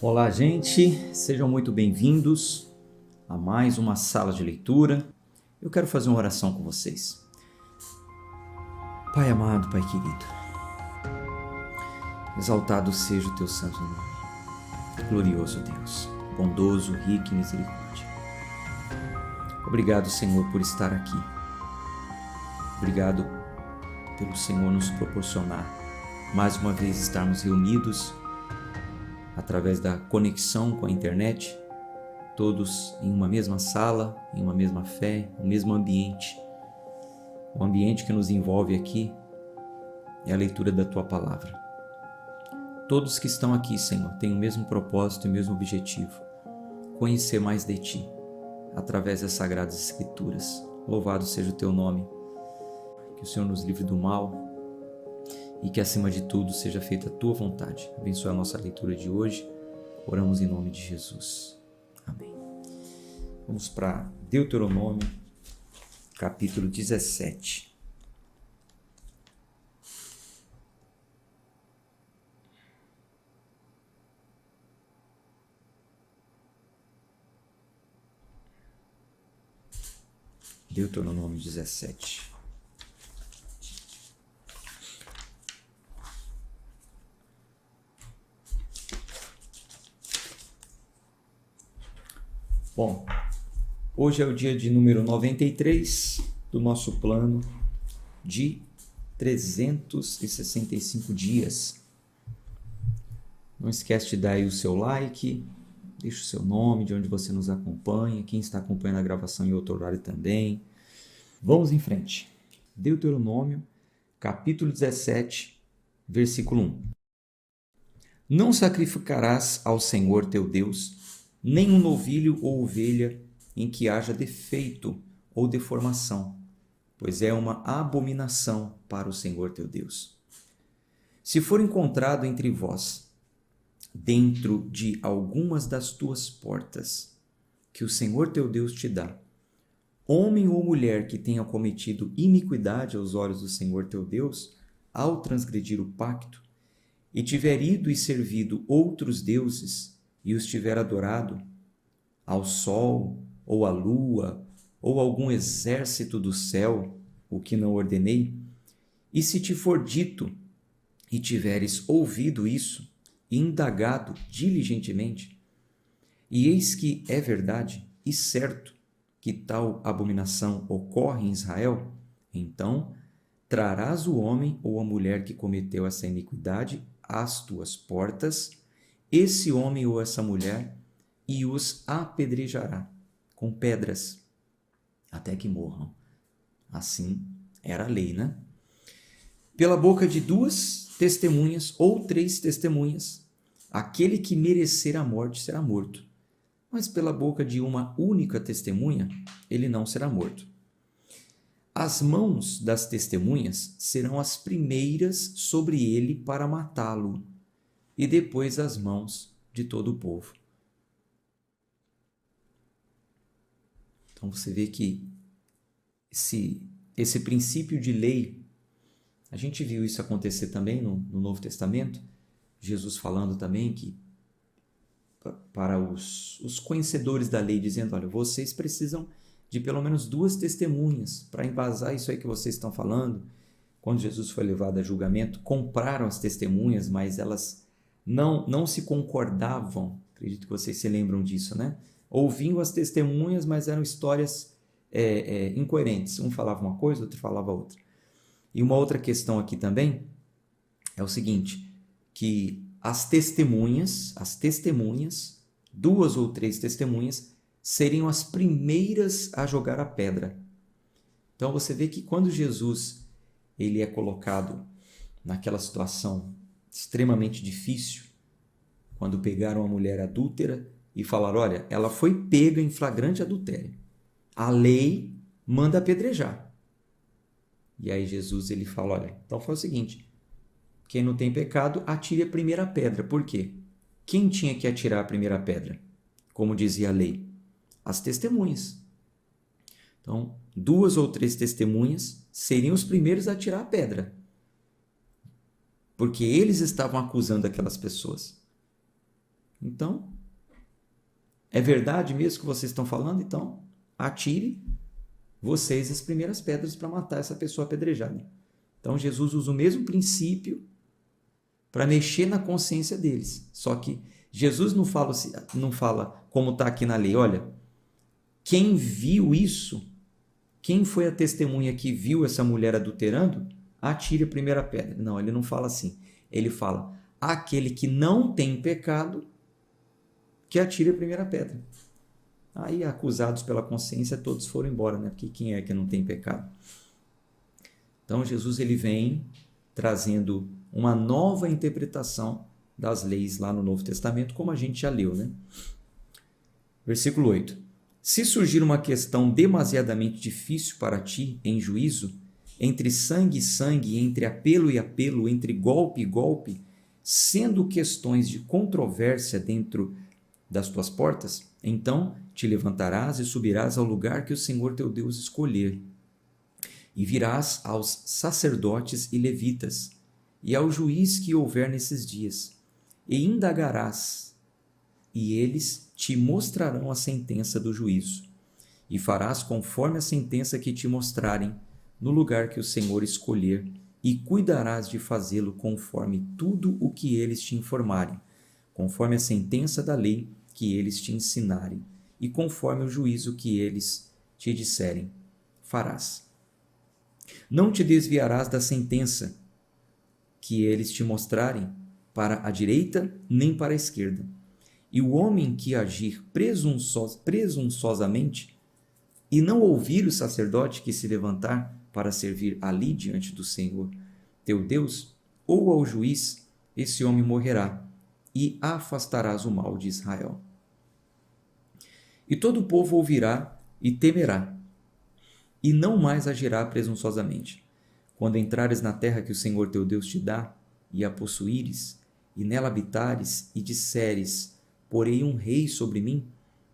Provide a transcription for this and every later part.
Olá, gente, sejam muito bem-vindos a mais uma sala de leitura. Eu quero fazer uma oração com vocês. Pai amado, Pai querido, exaltado seja o teu santo nome, glorioso Deus, bondoso, rico em misericórdia. Obrigado, Senhor, por estar aqui. Obrigado pelo Senhor nos proporcionar mais uma vez estarmos reunidos através da conexão com a internet, todos em uma mesma sala, em uma mesma fé, no mesmo ambiente. O ambiente que nos envolve aqui é a leitura da Tua Palavra. Todos que estão aqui, Senhor, têm o mesmo propósito e o mesmo objetivo: conhecer mais de Ti, através das Sagradas Escrituras. Louvado seja o Teu nome, que o Senhor nos livre do mal, e que acima de tudo seja feita a Tua vontade. Abençoe a nossa leitura de hoje. Oramos em nome de Jesus. Amém. Vamos para Deuteronômio, capítulo 17. Deuteronômio 17. Bom, hoje é o dia de número 93 do nosso plano de 365 dias. Não esquece de dar aí o seu like, deixa o seu nome, de onde você nos acompanha, quem está acompanhando a gravação em outro horário também. Vamos em frente. Deuteronômio, capítulo 17, versículo 1. Não sacrificarás ao Senhor teu Deus nem um novilho ou ovelha em que haja defeito ou deformação, pois é uma abominação para o Senhor teu Deus. Se for encontrado entre vós, dentro de algumas das tuas portas, que o Senhor teu Deus te dá, homem ou mulher que tenha cometido iniquidade aos olhos do Senhor teu Deus, ao transgredir o pacto, e tiver ido e servido outros deuses, e os tiver adorado, ao sol, ou à lua, ou algum exército do céu, o que não ordenei, e se te for dito, e tiveres ouvido isso, e indagado diligentemente, e eis que é verdade e certo que tal abominação ocorre em Israel, então trarás o homem ou a mulher que cometeu essa iniquidade às tuas portas, esse homem ou essa mulher, e os apedrejará com pedras até que morram. Assim era a lei, né? Pela boca de 2 testemunhas ou 3 testemunhas, aquele que merecer a morte será morto. Mas pela boca de uma única testemunha, ele não será morto. As mãos das testemunhas serão as primeiras sobre ele para matá-lo, e depois as mãos de todo o povo. Então você vê que esse princípio de lei, a gente viu isso acontecer também no Novo Testamento, Jesus falando também que para os conhecedores da lei, dizendo, olha, vocês precisam de pelo menos 2 testemunhas para embasar isso aí que vocês estão falando. Quando Jesus foi levado a julgamento, compraram as testemunhas, mas elas não se concordavam. Acredito que vocês se lembram disso, né? Ouviam as testemunhas, mas eram histórias incoerentes. Um falava uma coisa, outro falava outra. E uma outra questão aqui também é o seguinte, que as testemunhas, 2 ou 3 testemunhas, seriam as primeiras a jogar a pedra. Então você vê que quando Jesus ele é colocado naquela situação extremamente difícil, quando pegaram a mulher adúltera e falaram, olha, ela foi pega em flagrante adultério. A lei manda apedrejar. E aí Jesus ele fala, olha, então faz o seguinte, quem não tem pecado, atire a primeira pedra. Por quê? Quem tinha que atirar a primeira pedra? Como dizia a lei? As testemunhas. Então, 2 ou 3 testemunhas seriam os primeiros a atirar a pedra. Porque eles estavam acusando aquelas pessoas. Então, é verdade mesmo que vocês estão falando? Então, atire vocês as primeiras pedras para matar essa pessoa apedrejada. Então, Jesus usa o mesmo princípio para mexer na consciência deles. Só que Jesus não fala como está aqui na lei. Olha, quem viu isso, quem foi a testemunha que viu essa mulher adulterando, atire a primeira pedra. Não, ele não fala assim. Ele fala, aquele que não tem pecado, que atire a primeira pedra. Aí, acusados pela consciência, todos foram embora, né? Porque quem é que não tem pecado? Então, Jesus ele vem trazendo uma nova interpretação das leis lá no Novo Testamento, como a gente já leu, né? Versículo 8. Se surgir uma questão demasiadamente difícil para ti em juízo, entre sangue e sangue, entre apelo e apelo, entre golpe e golpe, sendo questões de controvérsia dentro das tuas portas, então te levantarás e subirás ao lugar que o Senhor teu Deus escolher. E virás aos sacerdotes e levitas, e ao juiz que houver nesses dias, e indagarás, e eles te mostrarão a sentença do juízo, e farás conforme a sentença que te mostrarem, no lugar que o Senhor escolher, e cuidarás de fazê-lo conforme tudo o que eles te informarem, conforme a sentença da lei que eles te ensinarem, e conforme o juízo que eles te disserem, farás. Não te desviarás da sentença que eles te mostrarem para a direita nem para a esquerda. E o homem que agir presunçosamente e não ouvir o sacerdote que se levantar para servir ali diante do Senhor teu Deus, ou ao juiz, esse homem morrerá, e afastarás o mal de Israel. E todo o povo ouvirá e temerá, e não mais agirá presunçosamente. Quando entrares na terra que o Senhor teu Deus te dá, e a possuíres, e nela habitares, e disseres, porei um rei sobre mim,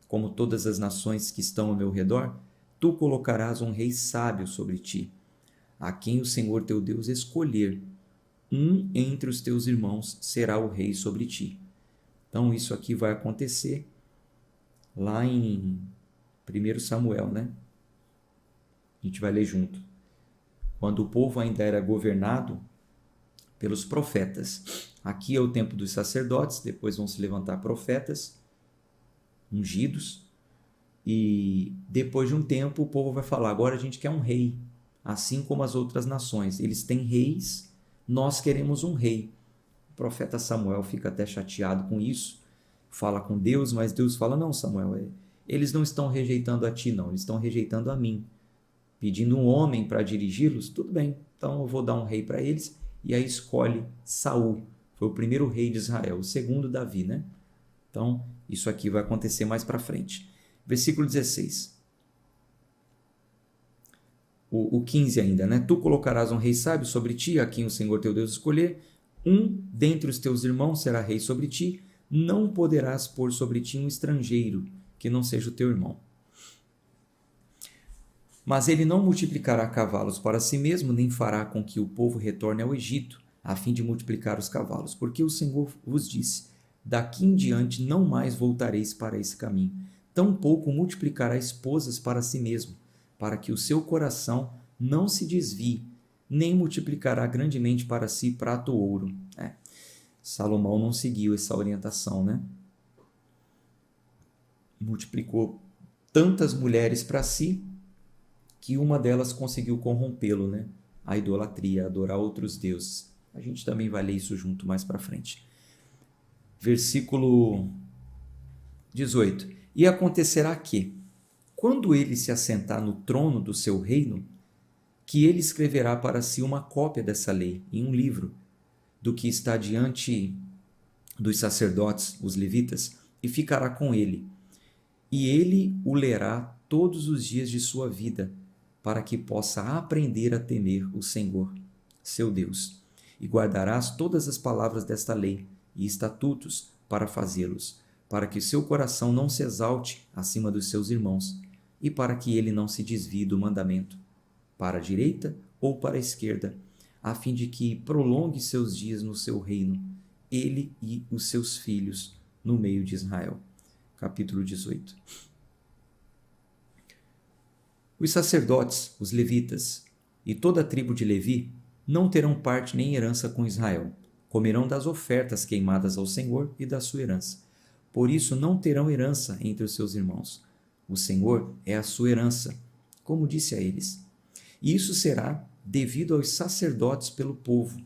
como todas as nações que estão ao meu redor, tu colocarás um rei sábio sobre ti, a quem o Senhor teu Deus escolher. Um entre os teus irmãos será o rei sobre ti. Então isso aqui vai acontecer lá em 1 Samuel, né? A gente vai ler junto. Quando o povo ainda era governado pelos profetas. Aqui é o tempo dos sacerdotes, depois vão se levantar profetas ungidos, e depois de um tempo o povo vai falar, agora a gente quer um rei, assim como as outras nações. Eles têm reis, nós queremos um rei. O profeta Samuel fica até chateado com isso, fala com Deus, mas Deus fala, não, Samuel, eles não estão rejeitando a ti, não, eles estão rejeitando a mim, pedindo um homem para dirigi-los. Tudo bem, então eu vou dar um rei para eles, e aí escolhe Saul, foi o primeiro rei de Israel, o segundo Davi, né? Então, isso aqui vai acontecer mais para frente. Versículo 16. O 15 ainda, né? Tu colocarás um rei sábio sobre ti, a quem o Senhor teu Deus escolher. Um dentre os teus irmãos será rei sobre ti. Não poderás pôr sobre ti um estrangeiro, que não seja o teu irmão. Mas ele não multiplicará cavalos para si mesmo, nem fará com que o povo retorne ao Egito, a fim de multiplicar os cavalos, porque o Senhor vos disse, daqui em diante não mais voltareis para esse caminho, tampouco multiplicará esposas para si mesmo, para que o seu coração não se desvie, nem multiplicará grandemente para si prata ou ouro. Salomão não seguiu essa orientação, né? Multiplicou tantas mulheres para si, que uma delas conseguiu corrompê-lo, né? A idolatria, adorar outros deuses. A gente também vai ler isso junto mais para frente. Versículo 18. E acontecerá que, quando ele se assentar no trono do seu reino, que ele escreverá para si uma cópia dessa lei em um livro, do que está diante dos sacerdotes, os levitas, e ficará com ele. E ele o lerá todos os dias de sua vida, para que possa aprender a temer o Senhor, seu Deus. E guardarás todas as palavras desta lei e estatutos para fazê-los, para que seu coração não se exalte acima dos seus irmãos, e para que ele não se desvie do mandamento, para a direita ou para a esquerda, a fim de que prolongue seus dias no seu reino, ele e os seus filhos no meio de Israel. Capítulo 18. Os sacerdotes, os levitas, e toda a tribo de Levi não terão parte nem herança com Israel. Comerão das ofertas queimadas ao Senhor e da sua herança. Por isso não terão herança entre os seus irmãos. O Senhor é a sua herança, como disse a eles. E isso será devido aos sacerdotes pelo povo.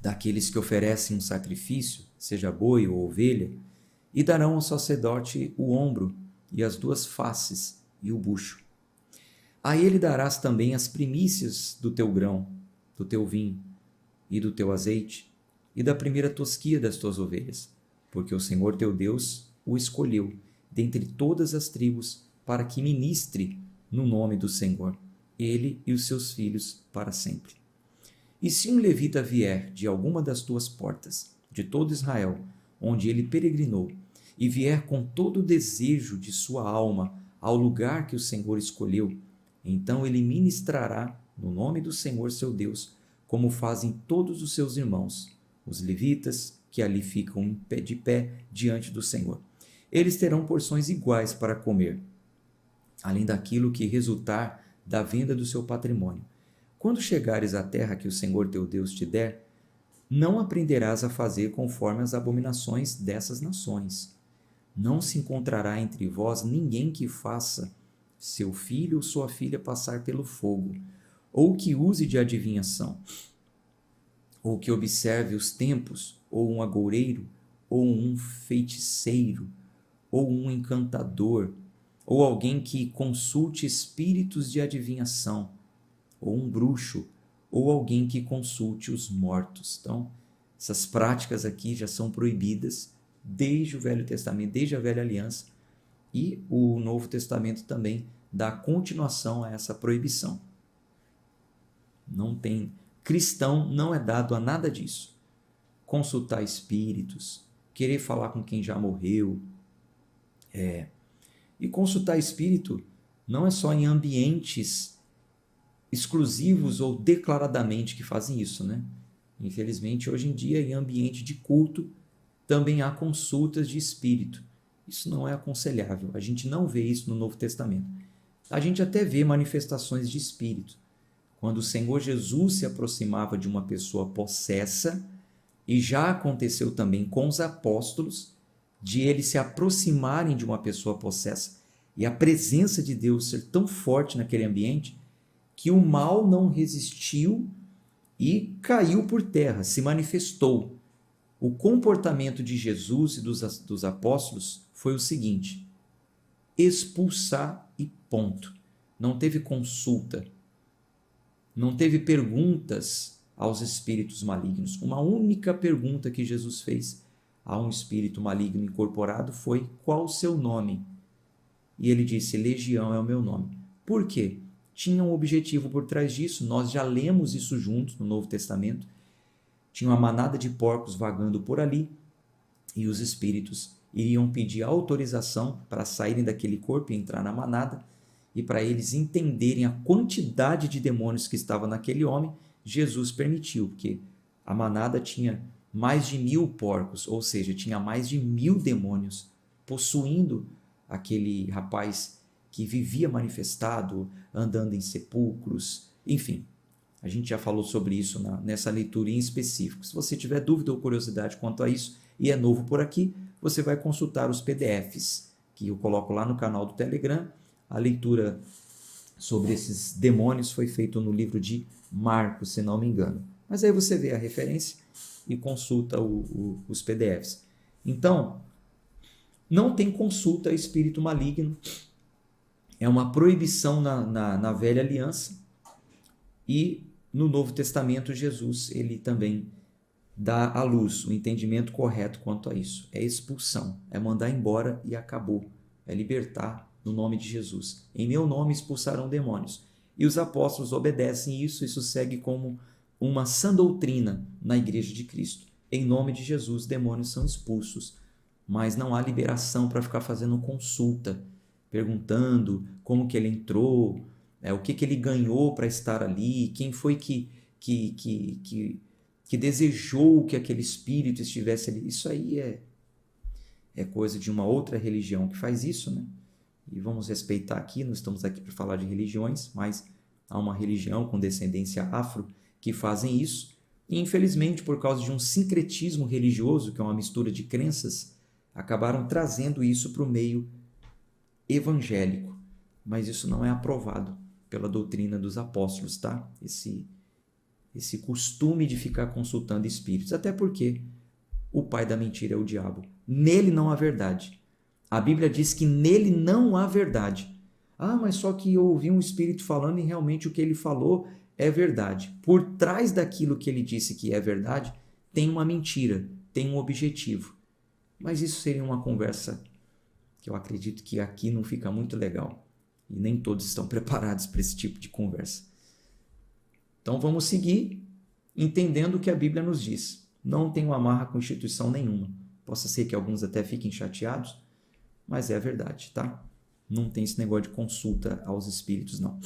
Daqueles que oferecem um sacrifício, seja boi ou ovelha, e darão ao sacerdote o ombro e as duas faces e o bucho. A ele darás também as primícias do teu grão, do teu vinho e do teu azeite, e da primeira tosquia das tuas ovelhas, porque o Senhor teu Deus o escolheu dentre todas as tribos para que ministre no nome do Senhor, ele e os seus filhos para sempre. E se um levita vier de alguma das tuas portas, de todo Israel, onde ele peregrinou, e vier com todo o desejo de sua alma ao lugar que o Senhor escolheu, então ele ministrará no nome do Senhor seu Deus, como fazem todos os seus irmãos, os levitas, que ali ficam de pé diante do Senhor. Eles terão porções iguais para comer, além daquilo que resultar da venda do seu patrimônio. Quando chegares à terra que o Senhor teu Deus te der, não aprenderás a fazer conforme as abominações dessas nações. Não se encontrará entre vós ninguém que faça seu filho ou sua filha passar pelo fogo, ou que use de adivinhação, ou que observe os tempos, ou um agoureiro, ou um feiticeiro, ou um encantador, ou alguém que consulte espíritos de adivinhação, ou um bruxo, ou alguém que consulte os mortos. Então, essas práticas aqui já são proibidas desde o Velho Testamento, desde a Velha Aliança, e o Novo Testamento também dá continuação a essa proibição. Não tem cristão, não é dado a nada disso. Consultar espíritos, querer falar com quem já morreu. E consultar espírito não é só em ambientes exclusivos ou declaradamente que fazem isso, né? Infelizmente, hoje em dia, em ambiente de culto, também há consultas de espírito. Isso não é aconselhável. A gente não vê isso no Novo Testamento. A gente até vê manifestações de espírito. Quando o Senhor Jesus se aproximava de uma pessoa possessa, e já aconteceu também com os apóstolos, de eles se aproximarem de uma pessoa possessa e a presença de Deus ser tão forte naquele ambiente que o mal não resistiu e caiu por terra, se manifestou. O comportamento de Jesus e dos apóstolos foi o seguinte: expulsar e ponto. Não teve consulta, não teve perguntas aos espíritos malignos. Uma única pergunta que Jesus fez a um espírito maligno incorporado foi: qual o seu nome? E ele disse: Legião é o meu nome. Por quê? Tinha um objetivo por trás disso. Nós já lemos isso juntos no Novo Testamento. Tinha uma manada de porcos vagando por ali e os espíritos iriam pedir autorização para saírem daquele corpo e entrar na manada, e para eles entenderem a quantidade de demônios que estava naquele homem, Jesus permitiu, porque a manada tinha mais de 1000 porcos, ou seja, tinha mais de 1000 demônios possuindo aquele rapaz que vivia manifestado, andando em sepulcros, enfim. A gente já falou sobre isso nessa leitura em específico. Se você tiver dúvida ou curiosidade quanto a isso e é novo por aqui, você vai consultar os PDFs que eu coloco lá no canal do Telegram. A leitura sobre esses demônios foi feita no livro de Marcos, se não me engano. Mas aí você vê a referência e consulta os PDFs. Então, não tem consulta a espírito maligno. É uma proibição na Velha Aliança. E no Novo Testamento, Jesus ele também dá à luz o entendimento correto quanto a isso. É expulsão, é mandar embora e acabou. É libertar no nome de Jesus. Em meu nome expulsarão demônios. E os apóstolos obedecem isso segue como uma sã doutrina na Igreja de Cristo. Em nome de Jesus, demônios são expulsos, mas não há liberação para ficar fazendo consulta, perguntando como que ele entrou, o que ele ganhou para estar ali, quem foi que que desejou que aquele espírito estivesse ali. Isso aí é coisa de uma outra religião que faz isso, né? E vamos respeitar aqui, não estamos aqui para falar de religiões, mas há uma religião com descendência afro que fazem isso. E infelizmente, por causa de um sincretismo religioso, que é uma mistura de crenças, acabaram trazendo isso para o meio evangélico. Mas isso não é aprovado pela doutrina dos apóstolos, tá? Esse costume de ficar consultando espíritos, até porque o pai da mentira é o diabo. Nele não há verdade. A Bíblia diz que nele não há verdade. Ah, mas só que eu ouvi um espírito falando e realmente o que ele falou é verdade. Por trás daquilo que ele disse que é verdade, tem uma mentira, tem um objetivo. Mas isso seria uma conversa que eu acredito que aqui não fica muito legal. E nem todos estão preparados para esse tipo de conversa. Então vamos seguir entendendo o que a Bíblia nos diz. Não tenho amarra com instituição nenhuma. Possa ser que alguns até fiquem chateados, mas é a verdade, tá? Não tem esse negócio de consulta aos espíritos, não.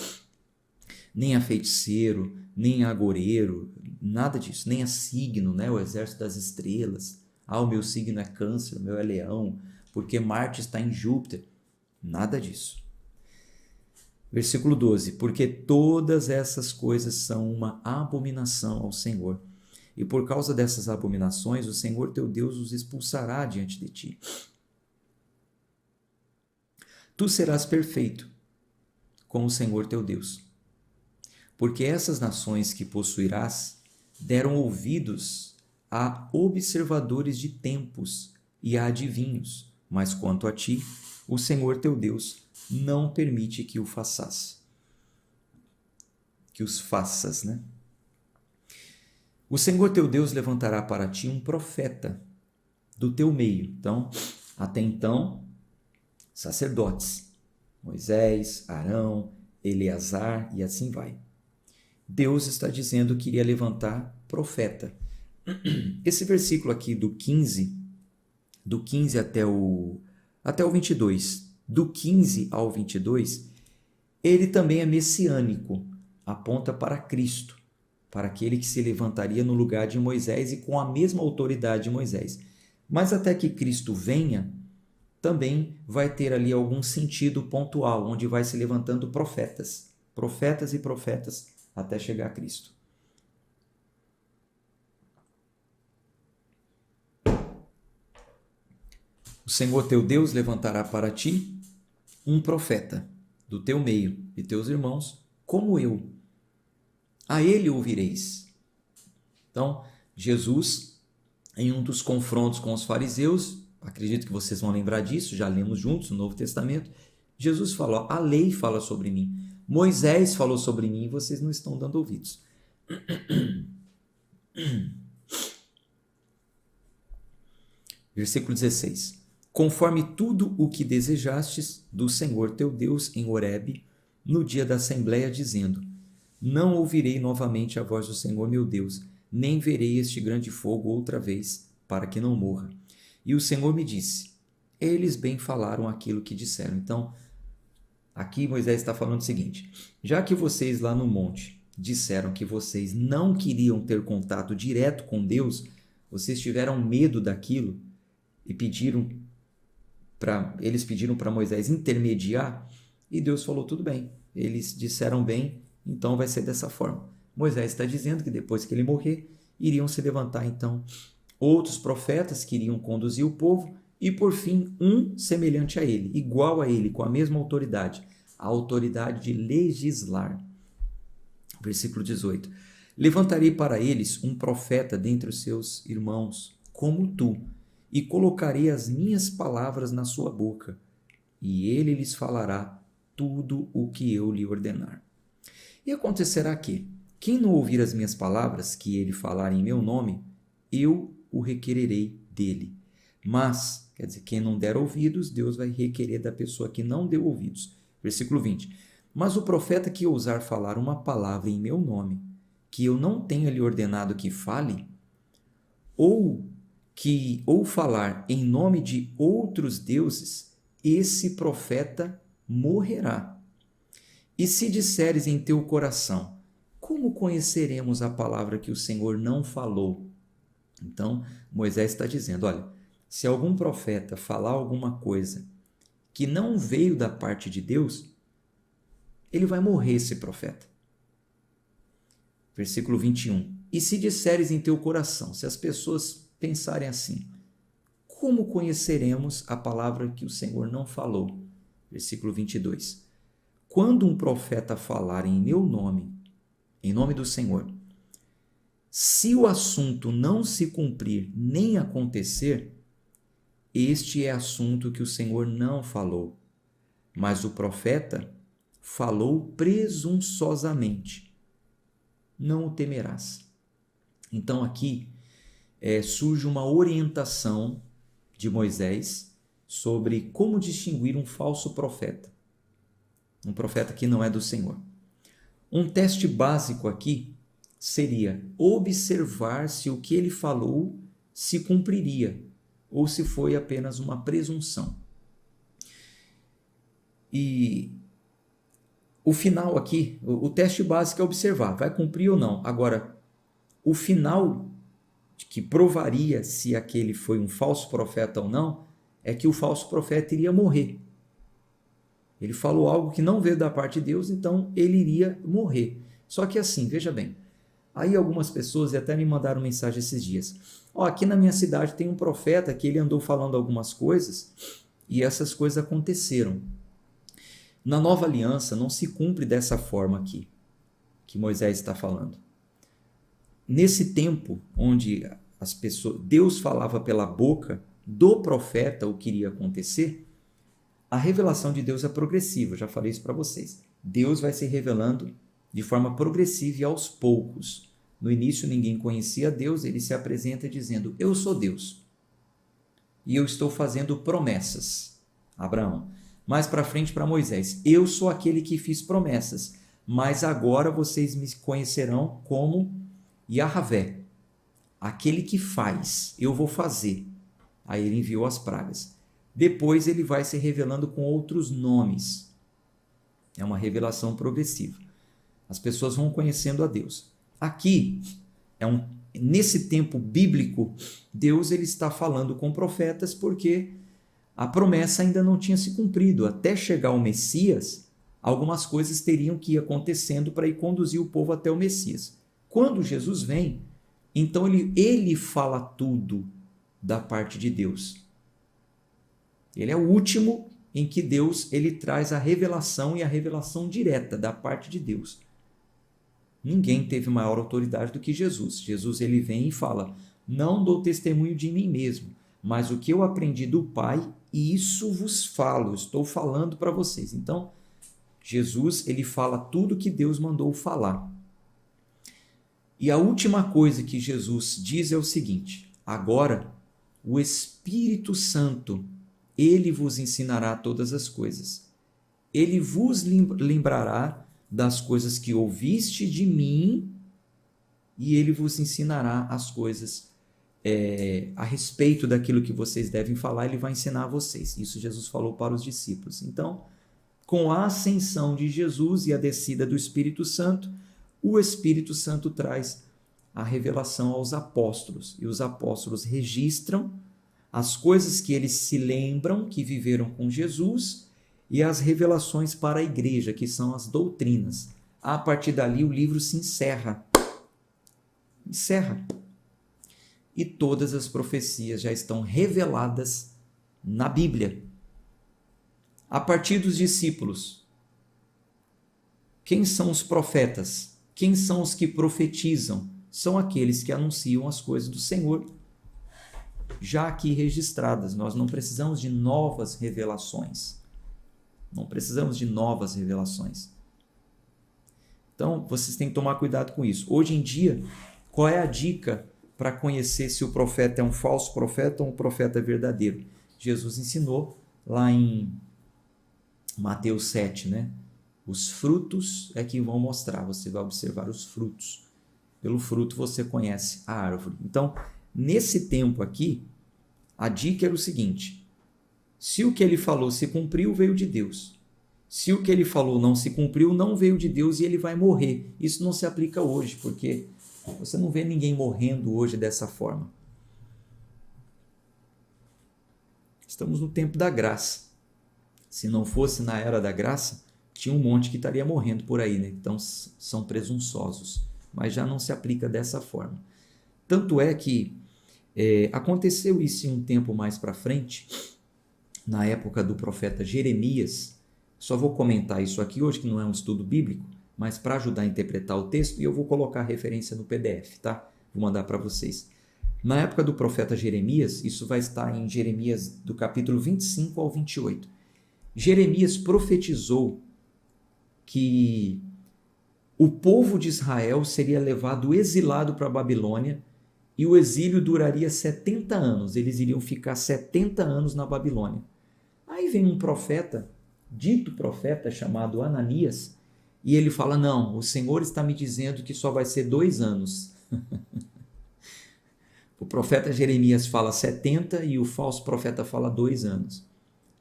Nem a feiticeiro, nem a agoreiro, nada disso. Nem a signo, né? O exército das estrelas. Ah, o meu signo é câncer, o meu é leão, porque Marte está em Júpiter. Nada disso. Versículo 12. Porque todas essas coisas são uma abominação ao Senhor. E por causa dessas abominações, o Senhor teu Deus os expulsará diante de ti. Tu serás perfeito com o Senhor teu Deus. Porque essas nações que possuirás deram ouvidos a observadores de tempos e a adivinhos, mas quanto a ti, o Senhor teu Deus não permite que o faças. Que os faças, né? O Senhor teu Deus levantará para ti um profeta do teu meio. Então, até então, sacerdotes, Moisés, Arão, Eleazar e assim vai. Deus está dizendo que iria levantar profeta. Esse versículo aqui do 15 até o 22, do 15 ao 22, ele também é messiânico, aponta para Cristo, para aquele que se levantaria no lugar de Moisés e com a mesma autoridade de Moisés. Mas até que Cristo venha, também vai ter ali algum sentido pontual, onde vai se levantando profetas e profetas, até chegar a Cristo. O Senhor teu Deus levantará para ti um profeta do teu meio, de teus irmãos, como eu. A ele ouvireis. Então, Jesus, em um dos confrontos com os fariseus, acredito que vocês vão lembrar disso, já lemos juntos no Novo Testamento, Jesus falou, a lei fala sobre mim, Moisés falou sobre mim e vocês não estão dando ouvidos. Versículo 16. Conforme tudo o que desejastes do Senhor teu Deus em Horebe, no dia da assembleia, dizendo, não ouvirei novamente a voz do Senhor meu Deus, nem verei este grande fogo outra vez, para que não morra. E o Senhor me disse, eles bem falaram aquilo que disseram. Então, aqui Moisés está falando o seguinte, já que vocês lá no monte disseram que vocês não queriam ter contato direto com Deus, vocês tiveram medo daquilo e eles pediram para Moisés intermediar e Deus falou, tudo bem, eles disseram bem, então vai ser dessa forma. Moisés está dizendo que depois que ele morrer, iriam se levantar então outros profetas que iriam conduzir o povo e por fim um semelhante a ele, igual a ele, com a mesma autoridade, a autoridade de legislar. Versículo 18. Levantarei para eles um profeta dentre os seus irmãos, como tu, e colocarei as minhas palavras na sua boca, e ele lhes falará tudo o que eu lhe ordenar. E acontecerá que, quem não ouvir as minhas palavras, que ele falar em meu nome, eu o requererei dele. Mas, quer dizer, quem não der ouvidos, Deus vai requerer da pessoa que não deu ouvidos. Versículo 20. Mas o profeta que ousar falar uma palavra em meu nome, que eu não tenha lhe ordenado que fale, ou falar em nome de outros deuses, esse profeta morrerá. E se disseres em teu coração, como conheceremos a palavra que o Senhor não falou? Então, Moisés está dizendo, olha, se algum profeta falar alguma coisa que não veio da parte de Deus, ele vai morrer, esse profeta. Versículo 21. E se disseres em teu coração, se as pessoas pensarem assim, como conheceremos a palavra que o Senhor não falou? Versículo 22. Quando um profeta falar em meu nome, em nome do Senhor, se o assunto não se cumprir nem acontecer, este é assunto que o Senhor não falou, mas o profeta falou presunçosamente. Não o temerás. Então aqui surge uma orientação de Moisés sobre como distinguir um falso profeta, um profeta que não é do Senhor. Um teste básico aqui seria observar se o que ele falou se cumpriria ou se foi apenas uma presunção. E o final aqui, o teste básico é observar, vai cumprir ou não. Agora, o final que provaria se aquele foi um falso profeta ou não, é que o falso profeta iria morrer. Ele falou algo que não veio da parte de Deus, então ele iria morrer. Só que assim, veja bem, aí algumas pessoas até me mandaram mensagem esses dias. Aqui na minha cidade tem um profeta que ele andou falando algumas coisas e essas coisas aconteceram. Na nova aliança não se cumpre dessa forma aqui, que Moisés está falando. Nesse tempo onde as pessoas, Deus falava pela boca do profeta o que iria acontecer, a revelação de Deus é progressiva, eu já falei isso para vocês. Deus vai se revelando de forma progressiva e aos poucos. No início ninguém conhecia Deus, ele se apresenta dizendo, eu sou Deus e eu estou fazendo promessas. Abraão. Mais para frente para Moisés, eu sou aquele que fiz promessas, mas agora vocês me conhecerão como Yahvé, aquele que faz, eu vou fazer. Aí ele enviou as pragas. Depois ele vai se revelando com outros nomes. É uma revelação progressiva. As pessoas vão conhecendo a Deus. Aqui, nesse tempo bíblico, Deus ele está falando com profetas porque a promessa ainda não tinha se cumprido. Até chegar o Messias, algumas coisas teriam que ir acontecendo para ir conduzir o povo até o Messias. Quando Jesus vem, então ele fala tudo da parte de Deus. Ele é o último em que Deus ele traz a revelação e a revelação direta da parte de Deus. Ninguém teve maior autoridade do que Jesus. Jesus ele vem e fala, não dou testemunho de mim mesmo, mas o que eu aprendi do Pai, isso vos falo, estou falando para vocês. Então, Jesus ele fala tudo que Deus mandou falar. E a última coisa que Jesus diz é o seguinte, agora o Espírito Santo, ele vos ensinará todas as coisas. Ele vos lembrará das coisas que ouviste de mim e ele vos ensinará as coisas a respeito daquilo que vocês devem falar, ele vai ensinar a vocês. Isso Jesus falou para os discípulos. Então, com a ascensão de Jesus e a descida do Espírito Santo, o Espírito Santo traz a revelação aos apóstolos. E os apóstolos registram as coisas que eles se lembram que viveram com Jesus e as revelações para a igreja, que são as doutrinas. A partir dali, o livro se encerra. E todas as profecias já estão reveladas na Bíblia. A partir dos discípulos, quem são os profetas? Quem são os que profetizam? São aqueles que anunciam as coisas do Senhor, já aqui registradas. Nós não precisamos de novas revelações. Então, vocês têm que tomar cuidado com isso. Hoje em dia, qual é a dica para conhecer se o profeta é um falso profeta ou um profeta verdadeiro? Jesus ensinou lá em Mateus 7, né? Os frutos é que vão mostrar, você vai observar os frutos. Pelo fruto você conhece a árvore. Então, nesse tempo aqui, a dica era o seguinte, se o que ele falou se cumpriu, veio de Deus. Se o que ele falou não se cumpriu, não veio de Deus e ele vai morrer. Isso não se aplica hoje, porque você não vê ninguém morrendo hoje dessa forma. Estamos no tempo da graça. Se não fosse na era da graça, tinha um monte que estaria morrendo por aí, né? Então são presunçosos, mas já não se aplica dessa forma. Tanto é que aconteceu isso em um tempo mais para frente, na época do profeta Jeremias. Só vou comentar isso aqui hoje, que não é um estudo bíblico, mas para ajudar a interpretar o texto, e eu vou colocar a referência no PDF, tá? Vou mandar para vocês. Na época do profeta Jeremias, isso vai estar em Jeremias do capítulo 25 ao 28. Jeremias profetizou que o povo de Israel seria levado exilado para a Babilônia e o exílio duraria 70 anos. Eles iriam ficar 70 anos na Babilônia. Aí vem um profeta, dito profeta, chamado Ananias, e ele fala, não, o Senhor está me dizendo que só vai ser 2 anos. O profeta Jeremias fala 70 e o falso profeta fala 2 anos.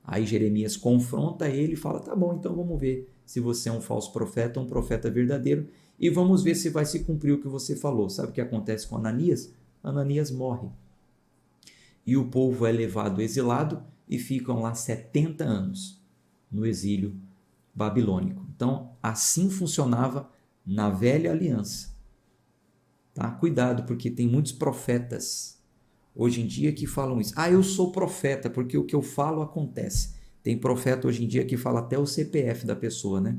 Aí Jeremias confronta ele e fala, tá bom, então vamos ver se você é um falso profeta ou um profeta verdadeiro e vamos ver se vai se cumprir o que você falou. Sabe o que acontece com Ananias? Ananias morre. E o povo é levado exilado e ficam lá 70 anos no exílio babilônico. Então, assim funcionava na velha aliança. Tá? Cuidado, porque tem muitos profetas hoje em dia que falam isso. Ah, eu sou profeta, porque o que eu falo acontece. Tem profeta hoje em dia que fala até o CPF da pessoa, né?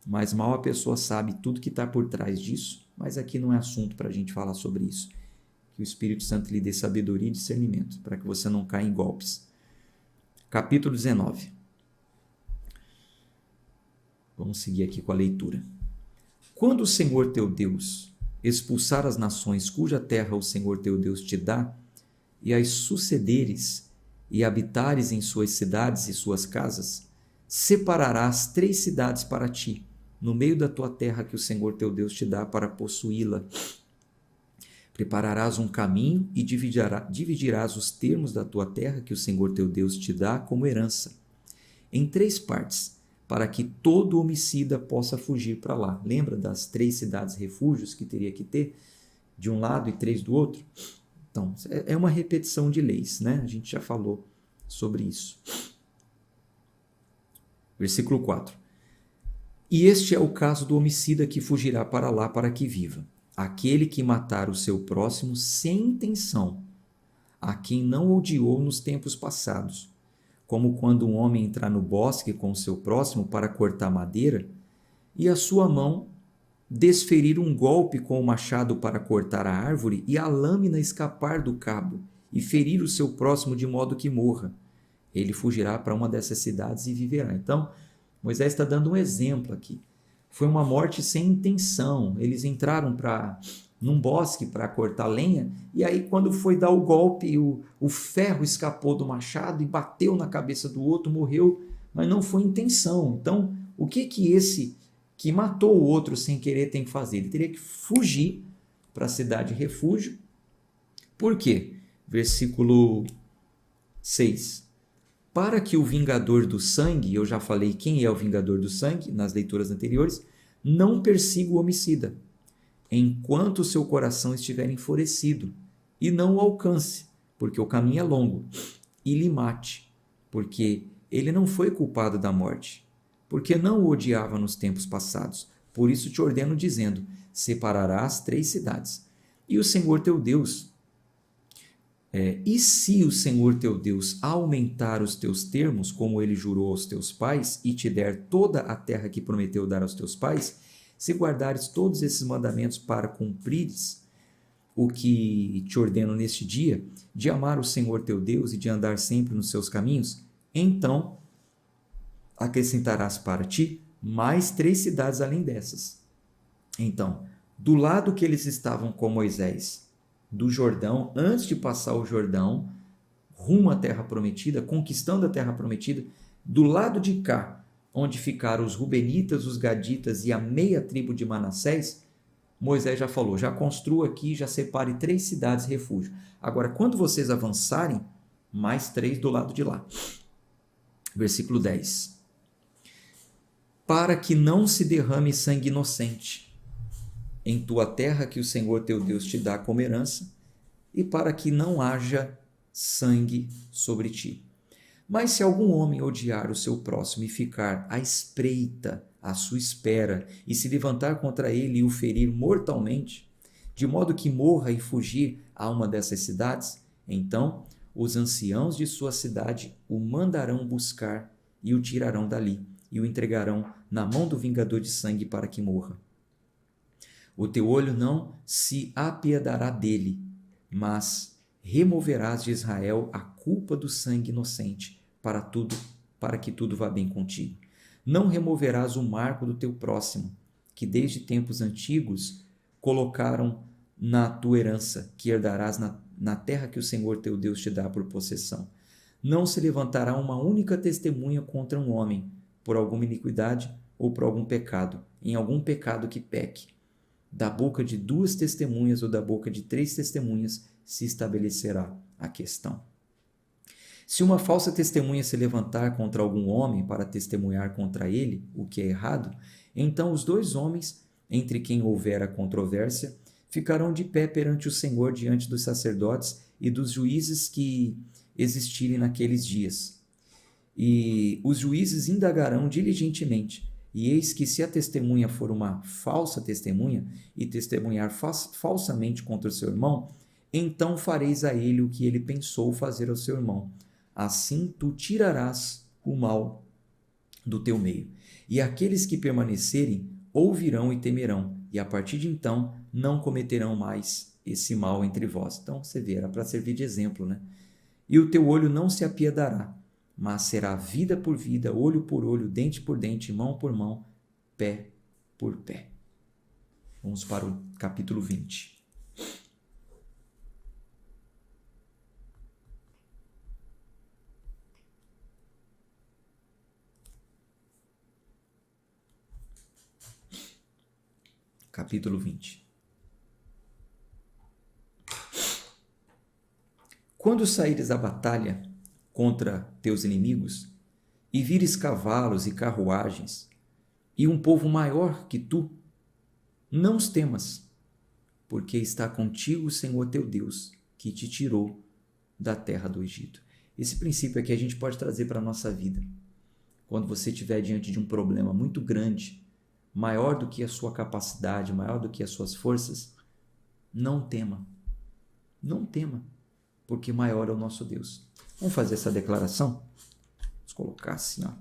Mas mal a pessoa sabe tudo que está por trás disso, mas aqui não é assunto para a gente falar sobre isso. Que o Espírito Santo lhe dê sabedoria e discernimento, para que você não caia em golpes. Capítulo 19. Vamos seguir aqui com a leitura. Quando o Senhor teu Deus expulsar as nações cuja terra o Senhor teu Deus te dá, e as sucederes e habitares em suas cidades e suas casas, separarás 3 cidades para ti, no meio da tua terra que o Senhor teu Deus te dá para possuí-la. Prepararás um caminho e dividirás os termos da tua terra que o Senhor teu Deus te dá como herança, em 3 partes, para que todo homicida possa fugir para lá. Lembra das 3 cidades refúgios que teria que ter, de um lado e 3 do outro? Então, é uma repetição de leis, né? A gente já falou sobre isso. Versículo 4. E este é o caso do homicida que fugirá para lá para que viva. Aquele que matar o seu próximo sem intenção, a quem não odiou nos tempos passados, como quando um homem entrar no bosque com o seu próximo para cortar madeira, e a sua mão desferir um golpe com o machado para cortar a árvore e a lâmina escapar do cabo e ferir o seu próximo de modo que morra. Ele fugirá para uma dessas cidades e viverá. Então, Moisés está dando um exemplo aqui. Foi uma morte sem intenção. Eles entraram num bosque para cortar lenha e aí quando foi dar o golpe, o ferro escapou do machado e bateu na cabeça do outro, morreu, mas não foi intenção. Então, o que esse que matou o outro sem querer tem que fazer? Ele teria que fugir para a cidade refúgio. Por quê? Versículo 6. Para que o vingador do sangue, eu já falei quem é o vingador do sangue nas leituras anteriores, não persiga o homicida, enquanto o seu coração estiver enfurecido, e não o alcance, porque o caminho é longo, e lhe mate, porque ele não foi culpado da morte, porque não o odiava nos tempos passados. Por isso te ordeno dizendo, separarás 3 cidades. E o Senhor teu Deus, e se o Senhor teu Deus aumentar os teus termos, como ele jurou aos teus pais, e te der toda a terra que prometeu dar aos teus pais, se guardares todos esses mandamentos para cumprires o que te ordeno neste dia, de amar o Senhor teu Deus e de andar sempre nos seus caminhos, então acrescentarás para ti mais 3 cidades além dessas. Então, do lado que eles estavam com Moisés, do Jordão, antes de passar o Jordão, rumo à terra prometida, conquistando a terra prometida, do lado de cá, onde ficaram os Rubenitas, os Gaditas e a meia tribo de Manassés, Moisés já falou, já construa aqui, já separe 3 cidades refúgio. Agora, quando vocês avançarem, mais 3 do lado de lá. Versículo 10. para que não se derrame sangue inocente em tua terra que o Senhor teu Deus te dá como herança, e para que não haja sangue sobre ti. Mas se algum homem odiar o seu próximo e ficar à espreita, à sua espera, e se levantar contra ele e o ferir mortalmente, de modo que morra e fugir a uma dessas cidades, então os anciãos de sua cidade o mandarão buscar e o tirarão dali, e o entregarão na mão do vingador de sangue para que morra. O teu olho não se apiedará dele, mas removerás de Israel a culpa do sangue inocente, para que tudo vá bem contigo. Não removerás o marco do teu próximo, que desde tempos antigos colocaram na tua herança, que herdarás na terra que o Senhor teu Deus te dá por possessão. Não se levantará uma única testemunha contra um homem, por alguma iniquidade ou por algum pecado, em algum pecado que peque. Da boca de 2 testemunhas ou da boca de 3 testemunhas se estabelecerá a questão. Se uma falsa testemunha se levantar contra algum homem para testemunhar contra ele, o que é errado, então os 2 homens, entre quem houver a controvérsia, ficarão de pé perante o Senhor diante dos sacerdotes e dos juízes que existirem naqueles dias. E os juízes indagarão diligentemente, e eis que se a testemunha for uma falsa testemunha e testemunhar falsamente contra o seu irmão, então fareis a ele o que ele pensou fazer ao seu irmão. Assim tu tirarás o mal do teu meio. E aqueles que permanecerem ouvirão e temerão, e a partir de então não cometerão mais esse mal entre vós. Então você vê, era para servir de exemplo, né? E o teu olho não se apiedará, mas será vida por vida, olho por olho, dente por dente, mão por mão, pé por pé. Vamos para o capítulo 20. Capítulo 20. Quando saíres à batalha contra teus inimigos, e vires cavalos e carruagens, e um povo maior que tu, não os temas, porque está contigo o Senhor teu Deus, que te tirou da terra do Egito. Esse princípio aqui a gente pode trazer para a nossa vida. Quando você estiver diante de um problema muito grande, maior do que a sua capacidade, maior do que as suas forças, não tema. Não tema, porque maior é o nosso Deus. Vamos fazer essa declaração? Vamos colocar assim, ó.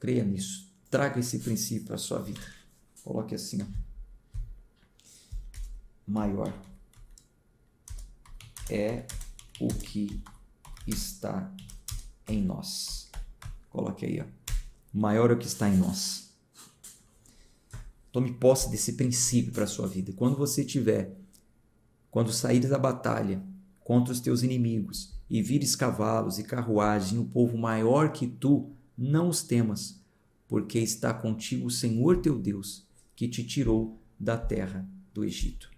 Creia nisso. Traga esse princípio para a sua vida. Coloque assim, ó. Maior é o que está em nós. Coloque aí, ó. Maior é o que está em nós. Tome posse desse princípio para a sua vida. Quando saíres da batalha contra os teus inimigos e vires cavalos e carruagens e um povo maior que tu, não os temas, porque está contigo o Senhor teu Deus, que te tirou da terra do Egito.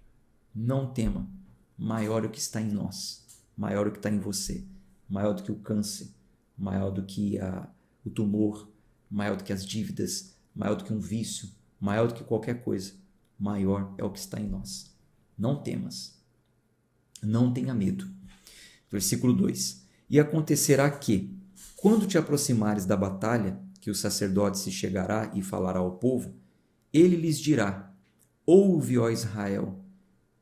Não tema, maior é o que está em nós, maior é o que está em você, maior do que o câncer, maior do que o tumor, maior do que as dívidas, maior do que um vício, maior do que qualquer coisa, maior é o que está em nós. Não temas, não tenha medo. Versículo 2. E acontecerá que, quando te aproximares da batalha, que o sacerdote se chegará e falará ao povo, ele lhes dirá: ouve, ó Israel,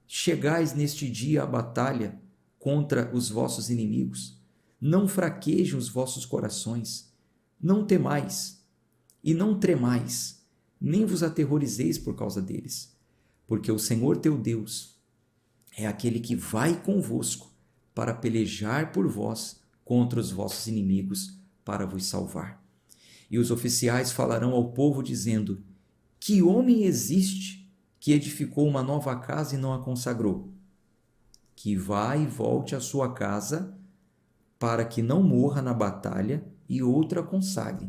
chegais neste dia à batalha contra os vossos inimigos, não fraquejem os vossos corações, não temais e não tremais, nem vos aterrorizeis por causa deles, porque o Senhor teu Deus é aquele que vai convosco para pelejar por vós contra os vossos inimigos para vos salvar. E os oficiais falarão ao povo dizendo: que homem existe que edificou uma nova casa e não a consagrou? Que vá e volte à sua casa para que não morra na batalha e outra consagre.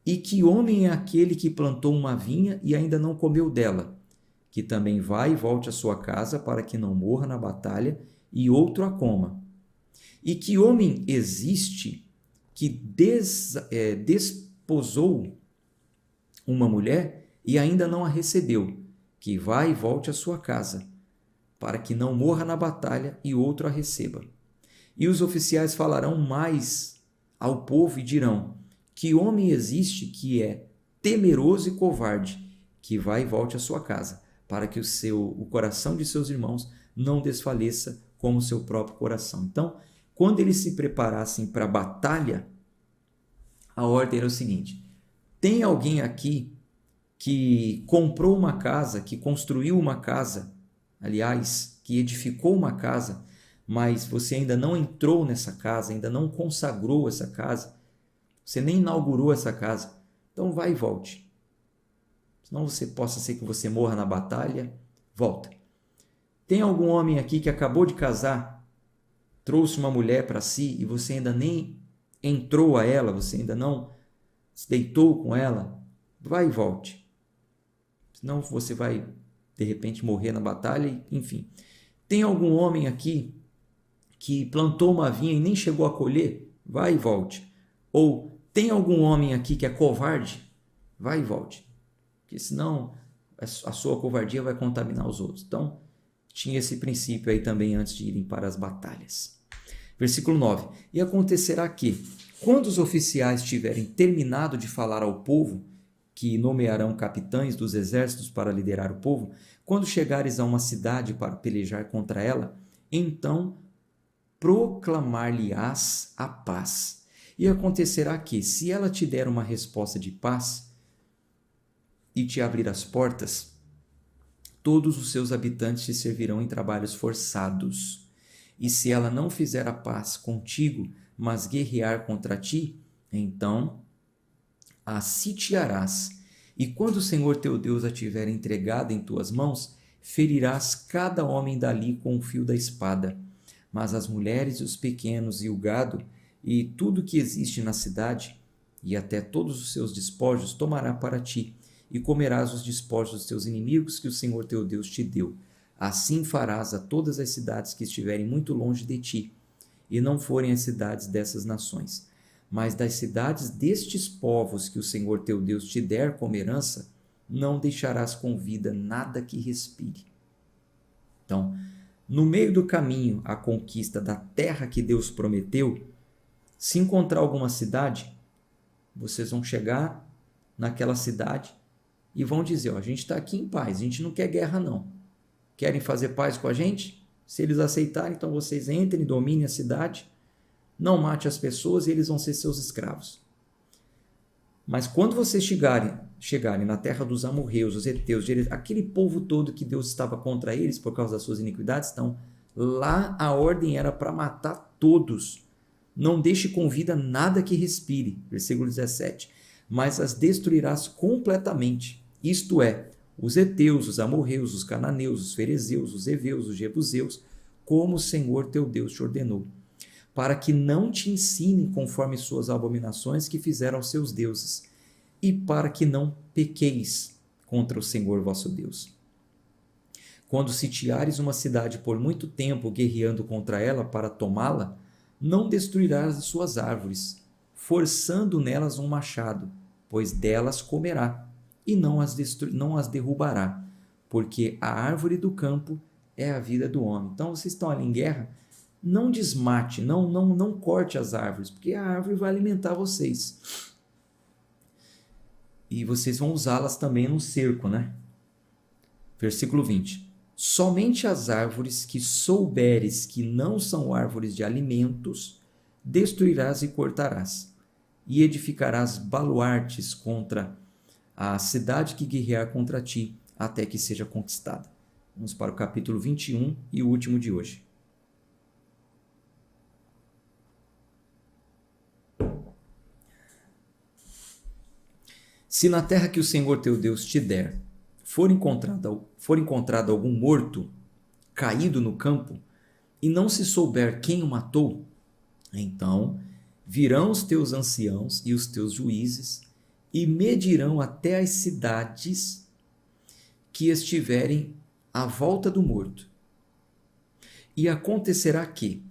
E que homem é aquele que plantou uma vinha e ainda não comeu dela? Que também vá e volte à sua casa para que não morra na batalha e outro a coma. E que homem existe que esposou uma mulher e ainda não a recebeu, que vá e volte à sua casa, para que não morra na batalha e outro a receba. E os oficiais falarão mais ao povo e dirão: que homem existe que é temeroso e covarde, que vá e volte à sua casa, para que o coração de seus irmãos não desfaleça como o seu próprio coração. Então, quando eles se preparassem para a batalha, a ordem era o seguinte: tem alguém aqui que comprou uma casa, que construiu uma casa, aliás, que edificou uma casa, mas você ainda não entrou nessa casa, ainda não consagrou essa casa, você nem inaugurou essa casa, então vai e volte. Senão possa ser que você morra na batalha, volta. Tem algum homem aqui que acabou de casar, trouxe uma mulher para si e você ainda nem entrou a ela, você ainda não se deitou com ela, vai e volte. Senão você vai, de repente, morrer na batalha, enfim. Tem algum homem aqui que plantou uma vinha e nem chegou a colher? Vai e volte. Ou tem algum homem aqui que é covarde? Vai e volte. Porque senão a sua covardia vai contaminar os outros. Então, tinha esse princípio aí também antes de irem para as batalhas. Versículo 9. E acontecerá que, quando os oficiais tiverem terminado de falar ao povo, que nomearão capitães dos exércitos para liderar o povo, quando chegares a uma cidade para pelejar contra ela, então proclamar-lhe-ás a paz. E acontecerá que, se ela te der uma resposta de paz e te abrir as portas, todos os seus habitantes te servirão em trabalhos forçados. E se ela não fizer a paz contigo, mas guerrear contra ti, então a sitiarás. E quando o Senhor teu Deus a tiver entregado em tuas mãos, ferirás cada homem dali com o fio da espada. Mas as mulheres e os pequenos e o gado e tudo que existe na cidade, e até todos os seus despojos, tomará para ti, e comerás os despojos dos teus inimigos que o Senhor teu Deus te deu. Assim farás a todas as cidades que estiverem muito longe de ti, e não forem as cidades dessas nações. Mas das cidades destes povos que o Senhor teu Deus te der como herança, não deixarás com vida nada que respire. Então, no meio do caminho à conquista da terra que Deus prometeu, se encontrar alguma cidade, vocês vão chegar naquela cidade e vão dizer: ó, a gente está aqui em paz, a gente não quer guerra não. Querem fazer paz com a gente? Se eles aceitarem, então vocês entrem e dominem a cidade, não mate as pessoas e eles vão ser seus escravos. Mas quando vocês chegarem na terra dos amorreus, os heteus, aquele povo todo que Deus estava contra eles por causa das suas iniquidades, então lá a ordem era para matar todos. Não deixe com vida nada que respire. Versículo 17. Mas as destruirás completamente. Isto é, os heteus, os amorreus, os cananeus, os ferezeus, os heveus, os jebuseus, como o Senhor teu Deus te ordenou, para que não te ensinem conforme suas abominações que fizeram aos seus deuses, e para que não pequeis contra o Senhor vosso Deus. Quando sitiares uma cidade por muito tempo, guerreando contra ela para tomá-la, não destruirás as suas árvores, forçando nelas um machado, pois delas comerá, e não as derrubará, porque a árvore do campo é a vida do homem. Então vocês estão ali em guerra, não desmate, não corte as árvores, porque a árvore vai alimentar vocês. E vocês vão usá-las também no cerco, né? Versículo 20. Somente as árvores que souberes que não são árvores de alimentos, destruirás e cortarás, e edificarás baluartes contra a cidade que guerrear contra ti, até que seja conquistada. Vamos para o capítulo 21 e o último de hoje. Se na terra que o Senhor teu Deus te der for encontrado algum morto caído no campo, e não se souber quem o matou, então virão os teus anciãos e os teus juízes e medirão até as cidades que estiverem à volta do morto. E acontecerá que,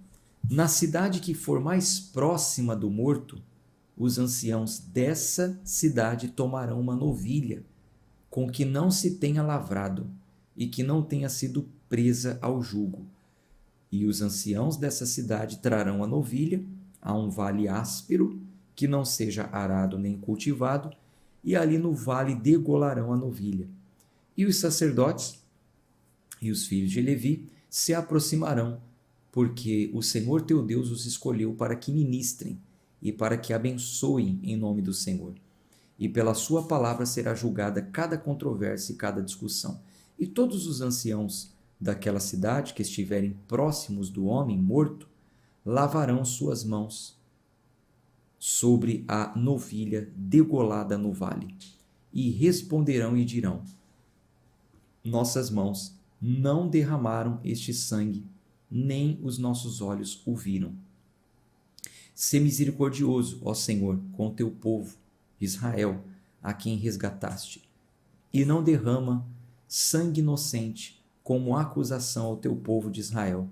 na cidade que for mais próxima do morto, os anciãos dessa cidade tomarão uma novilha com que não se tenha lavrado e que não tenha sido presa ao jugo. E os anciãos dessa cidade trarão a novilha a um vale áspero, que não seja arado nem cultivado, e ali no vale degolarão a novilha. E os sacerdotes e os filhos de Levi se aproximarão, porque o Senhor teu Deus os escolheu para que ministrem e para que abençoem em nome do Senhor. E pela sua palavra será julgada cada controvérsia e cada discussão. E todos os anciãos daquela cidade que estiverem próximos do homem morto lavarão suas mãos sobre a novilha degolada no vale, e responderão e dirão: nossas mãos não derramaram este sangue, nem os nossos olhos o viram. Sê misericordioso, ó Senhor, com o teu povo, Israel, a quem resgataste, e não derrama sangue inocente como acusação ao teu povo de Israel,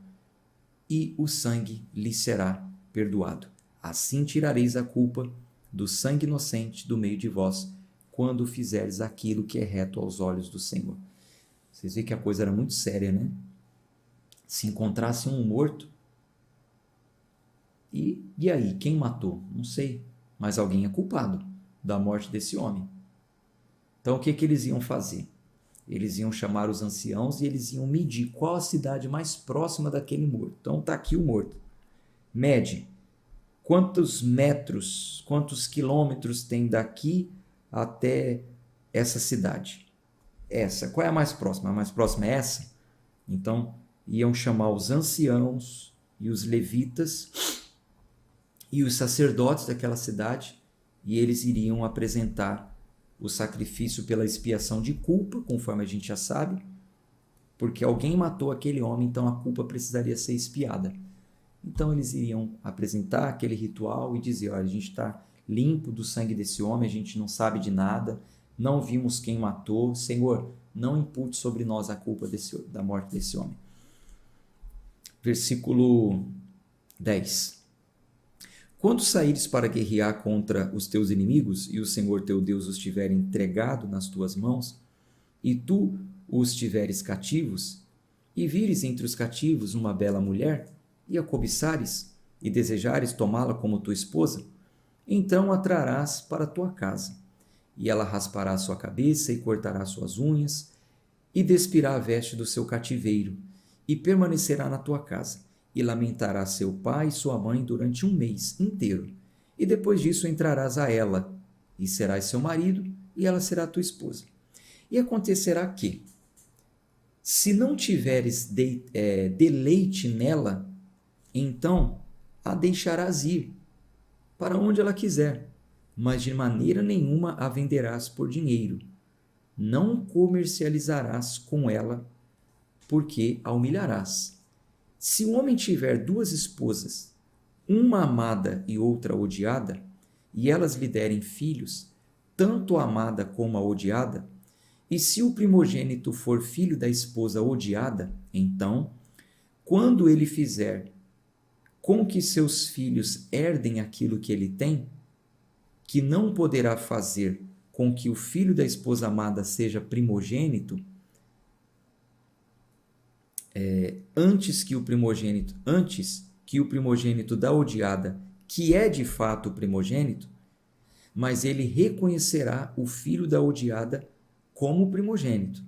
e o sangue lhe será perdoado. Assim tirareis a culpa do sangue inocente do meio de vós, quando fizerdes aquilo que é reto aos olhos do Senhor. Vocês veem que a coisa era muito séria, né? Se encontrasse um morto, e aí, quem matou? Não sei, mas alguém é culpado da morte desse homem. Então o que eles iam fazer? Eles iam chamar os anciãos e eles iam medir qual a cidade mais próxima daquele morto. Então está aqui o morto. Mede quantos metros, quantos quilômetros tem daqui até essa cidade. Essa. Qual é a mais próxima? A mais próxima é essa? Então iam chamar os anciãos e os levitas e os sacerdotes daquela cidade, e eles iriam apresentar o sacrifício pela expiação de culpa, conforme a gente já sabe, porque alguém matou aquele homem, então a culpa precisaria ser expiada. Então eles iriam apresentar aquele ritual e dizer: olha, a gente está limpo do sangue desse homem, a gente não sabe de nada, não vimos quem matou, Senhor, não impute sobre nós a culpa da morte desse homem. Versículo 10. Quando saíres para guerrear contra os teus inimigos, e o Senhor teu Deus os tiver entregado nas tuas mãos, e tu os tiveres cativos, e vires entre os cativos uma bela mulher, e a cobiçares, e desejares tomá-la como tua esposa, então a trarás para a tua casa, e ela raspará sua cabeça, e cortará suas unhas, e despirá a veste do seu cativeiro, e permanecerá na tua casa. E lamentará seu pai e sua mãe durante um mês inteiro. E depois disso entrarás a ela, e serás seu marido, e ela será tua esposa. E acontecerá que, se não tiveres deleite nela, então a deixarás ir para onde ela quiser, mas de maneira nenhuma a venderás por dinheiro. Não comercializarás com ela, porque a humilharás. Se o homem tiver duas esposas, uma amada e outra odiada, e elas lhe derem filhos, tanto a amada como a odiada, e se o primogênito for filho da esposa odiada, então, quando ele fizer com que seus filhos herdem aquilo que ele tem, que não poderá fazer com que o filho da esposa amada seja primogênito, antes que o primogênito da odiada, que é de fato o primogênito, mas ele reconhecerá o filho da odiada como primogênito,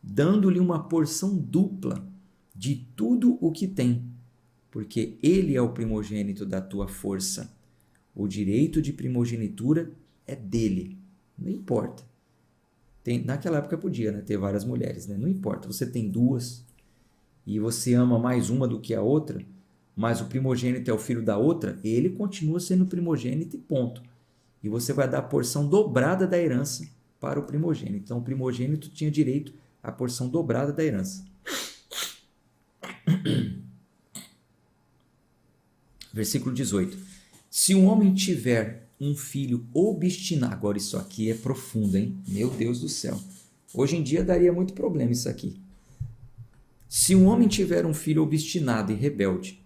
dando-lhe uma porção dupla de tudo o que tem, porque ele é o primogênito da tua força. O direito de primogenitura é dele, não importa. Naquela época podia, né, ter várias mulheres, né? Não importa, você tem duas, e você ama mais uma do que a outra, mas o primogênito é o filho da outra, ele continua sendo primogênito e ponto. E você vai dar a porção dobrada da herança para o primogênito. Então o primogênito tinha direito à porção dobrada da herança. Versículo 18. Se um homem tiver um filho obstinado, agora isso aqui é profundo, hein? Meu Deus do céu. Hoje em dia daria muito problema isso aqui. Se um homem tiver um filho obstinado e rebelde,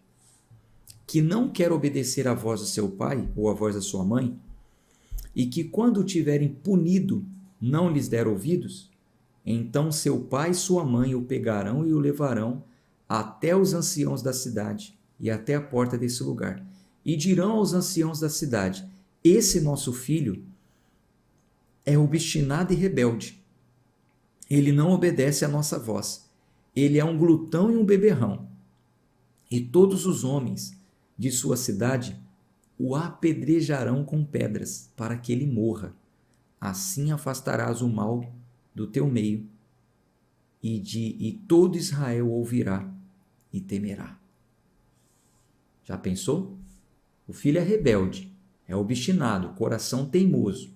que não quer obedecer à voz do seu pai ou à voz da sua mãe, e que quando o tiverem punido, não lhes der ouvidos, então seu pai e sua mãe o pegarão e o levarão até os anciãos da cidade e até a porta desse lugar. E dirão aos anciãos da cidade: esse nosso filho é obstinado e rebelde. Ele não obedece à nossa voz. Ele é um glutão e um beberrão. E todos os homens de sua cidade o apedrejarão com pedras, para que ele morra. Assim afastarás o mal do teu meio, e todo Israel ouvirá e temerá. Já pensou? O filho é rebelde, é obstinado, coração teimoso,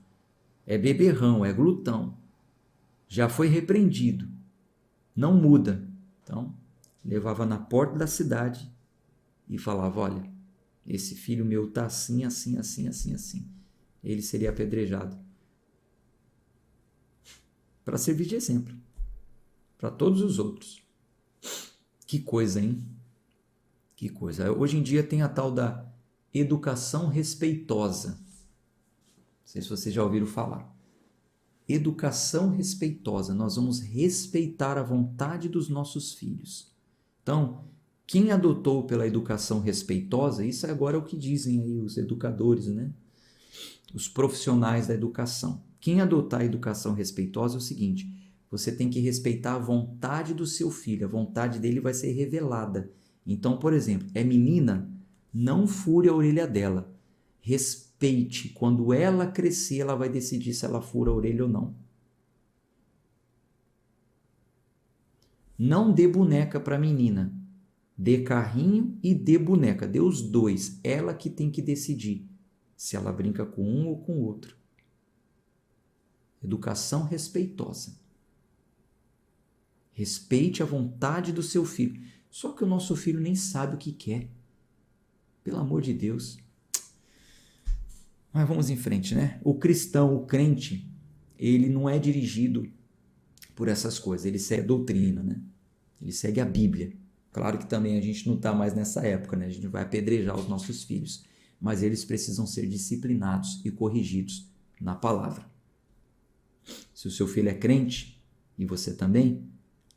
é beberrão, é glutão, já foi repreendido, não muda. Então, levava na porta da cidade e falava: olha, esse filho meu está assim, assim, assim, assim, assim. Ele seria apedrejado. Para servir de exemplo para todos os outros. Que coisa, hein? Que coisa. Hoje em dia tem a tal da educação respeitosa. Não sei se vocês já ouviram falar. Educação respeitosa. Nós vamos respeitar a vontade dos nossos filhos. Então, quem adotou pela educação respeitosa, isso agora é o que dizem aí os educadores, né? Os profissionais da educação. Quem adotar a educação respeitosa é o seguinte: você tem que respeitar a vontade do seu filho, a vontade dele vai ser revelada. Então, por exemplo, é menina, não fure a orelha dela. Respeite. Quando ela crescer, ela vai decidir se ela fura a orelha ou não. Não dê boneca para menina. Dê carrinho e dê boneca. Dê os dois. Ela que tem que decidir se ela brinca com um ou com o outro. Educação respeitosa. Respeite a vontade do seu filho. Só que o nosso filho nem sabe o que quer. Pelo amor de Deus. Mas vamos em frente, né? O cristão, o crente, ele não é dirigido por essas coisas. Ele segue a doutrina, né? Ele segue a Bíblia. Claro que também a gente não está mais nessa época, né? A gente vai apedrejar os nossos filhos. Mas eles precisam ser disciplinados e corrigidos na palavra. Se o seu filho é crente, e você também,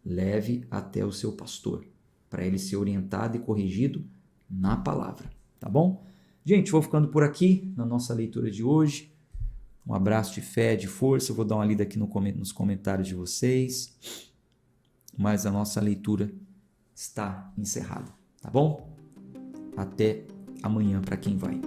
leve até o seu pastor, para ele ser orientado e corrigido na palavra, tá bom? Gente, vou ficando por aqui na nossa leitura de hoje. Um abraço de fé, de força. Eu vou dar uma lida aqui nos comentários de vocês. Mas a nossa leitura está encerrada, tá bom? Até amanhã para quem vai.